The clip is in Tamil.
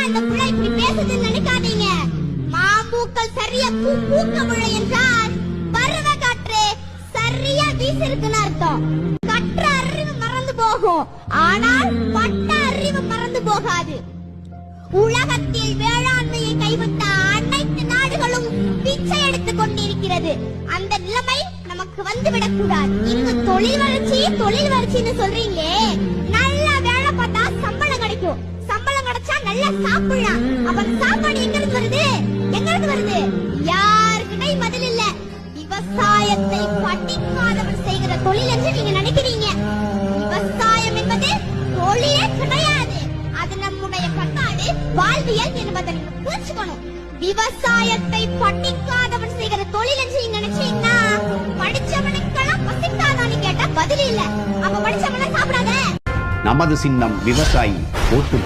இந்த பிள்ளை இப்படி பேசுதுன்னு நினைக்காதீங்க. மாம்பூக்கள் சரியா பூக்கவில்லை என்றால் பருவ காற்று சரியா வீசிருக்குன்னு அர்த்தம். கற்ற அறிவு மறந்து போகும், ஆனால் பட்ட அறிவு மறந்து போகாது. உலகத்தில் வேளாண்மையை கைவிட்ட அனைத்து நாடுகளும் பிச்சை எடுத்துக் கொண்டிருக்கிறது. அந்த நிலைமை நமக்கு வந்துவிடக் கூடாது. இங்கு தொழில் வளர்ச்சின்னு சொல்றீங்களே, நல்லா வேலை பார்த்தா சம்பளம் கிடைக்கும். சம்பளம் கிடைச்சா நல்லா சாப்பிடலாம். அப்ப சாப்பாடு எங்க இருந்து வருது? யாருக்குமே பதில் இல்ல. விவசாயத்தை படிக்காதவர் செய்கிற தொழில் என்று நீங்க நினைக்கிறீங்க. விவசாயம் என்பது தொழிலே கிடையாது. அது நம்முடைய பண்பாடு, வாழ்வியல் என்பதை நீங்க புரிஞ்சுக்கணும். விவசாயத்தை படிக்காதவன் செய்கிற தொழில் என்று நீங்க நினைச்சீங்கன்னா, படிச்சவனுக்கெல்லாம் பசிக்காதான்னு கேட்டா பதில் இல்ல. அப்ப படிச்சவன சாப்பிடாத. நமது சின்னம் விவசாயி. ஓட்டு